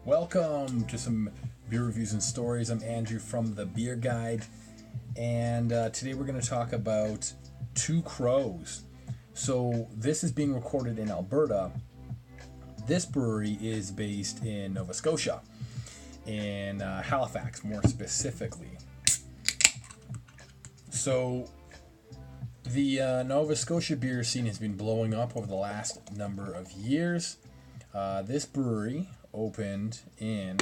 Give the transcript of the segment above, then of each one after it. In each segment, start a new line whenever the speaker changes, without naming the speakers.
Welcome to some beer reviews and stories. I'm Andrew from the BeerGuide, and today we're going to talk about Two Crows. So this is being recorded in Alberta. This brewery is based in Nova Scotia, in Halifax more specifically. So the Nova Scotia beer scene has been blowing up over the last number of years. This brewery opened in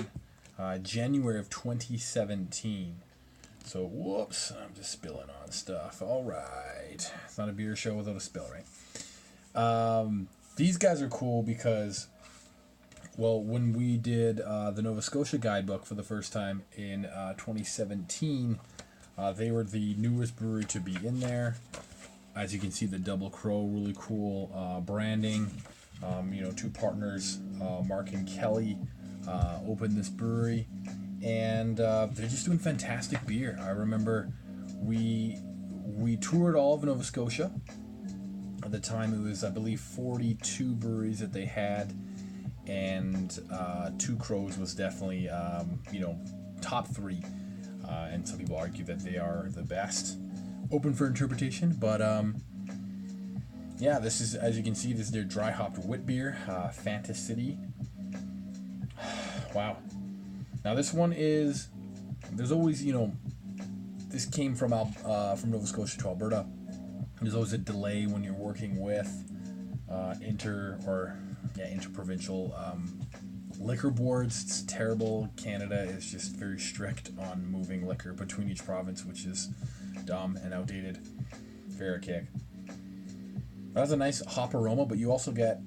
January of 2017. So, whoops, I'm just spilling on stuff. All right. It's not a beer show without a spill, right? These guys are cool because, well, when we did the Nova Scotia guidebook for the first time in 2017, they were the newest brewery to be in there. As you can see, the Double Crow, really cool branding. Two partners, Mark and Kelly, opened this brewery, and they're just doing fantastic beer. I remember we toured all of Nova Scotia. At the time, it was, I believe, 42 breweries that they had, and Two Crows was definitely, top three. And some people argue that they are the best. Open for interpretation, but yeah, this is, as you can see, this is their dry hopped Witbier, Fantacity. Wow. Now this one is, there's always, this came from Nova Scotia to Alberta. There's always a delay when you're working with interprovincial liquor boards. It's terrible. Canada is just very strict on moving liquor between each province, which is dumb and outdated. Very archaic. That has a nice hop aroma, but you also get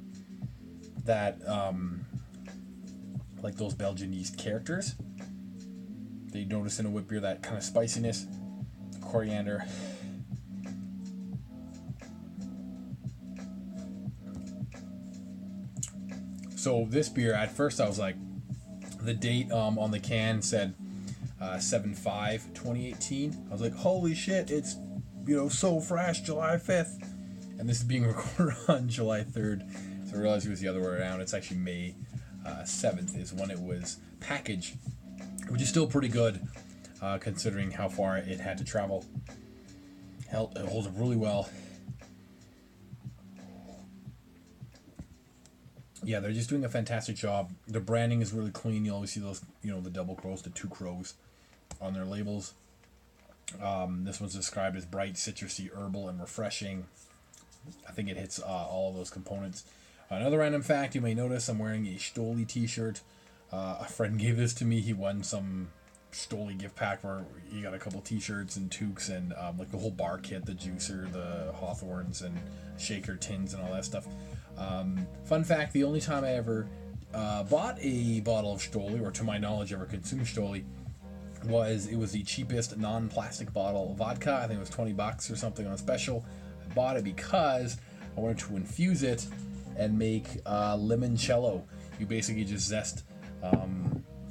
that, like those Belgian yeast characters that you notice in a wit beer, that kind of spiciness, coriander. So this beer, at first I was like, the date on the can said 7/5/2018. I was like, holy shit, it's, so fresh, July 5th. And this is being recorded on July 3rd. So I realized it was the other way around. It's actually May 7th is when it was packaged, which is still pretty good considering how far it had to travel. It holds up really well. Yeah, they're just doing a fantastic job. The branding is really clean. You always see those, the Double Crows, the Two Crows on their labels. This one's described as bright, citrusy, herbal, and refreshing. I think it hits all of those components. Another random fact, you may notice I'm wearing a Stoli t-shirt. A friend gave this to me. He won some Stoli gift pack where he got a couple t-shirts and toques and like the whole bar kit, the juicer, the Hawthorns and shaker tins and all that stuff. Fun fact, the only time I ever bought a bottle of Stoli, or to my knowledge ever consumed Stoli, it was the cheapest non-plastic bottle of vodka. I think it was $20 or something on special. I bought it because I wanted to infuse it and make Limoncello. You basically just zest a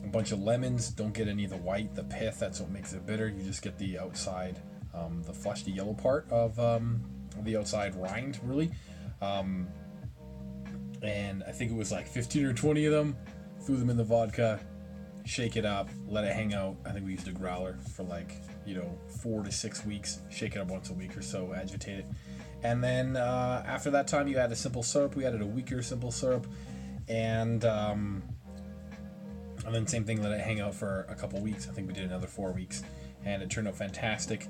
bunch of lemons. Don't get any of the white, the pith. That's what makes it bitter. You just get the outside, the fleshy yellow part of the outside rind, really. And I think it was like 15 or 20 of them. Threw them in the vodka, shake it up, let it hang out. I think we used a growler for 4 to 6 weeks. Shake it up once a week or so, agitate it. And then after that time, you add a simple syrup. We added a weaker simple syrup. And then same thing, let it hang out for a couple weeks. I think we did another 4 weeks. And it turned out fantastic.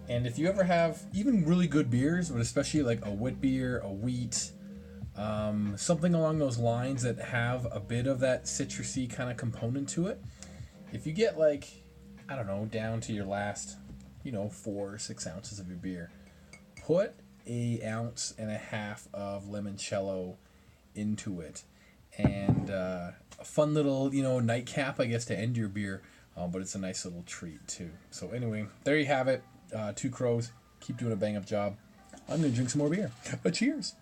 And if you ever have even really good beers, but especially like a wit beer, a wheat, something along those lines that have a bit of that citrusy kind of component to it, if you get down to your last 4 or 6 ounces of your beer, put 1.5 ounces of limoncello into it, and a fun little nightcap, I guess, to end your beer, but it's a nice little treat too. So anyway, there you have it. Two Crows, keep doing a bang up job. I'm gonna drink some more beer. But cheers.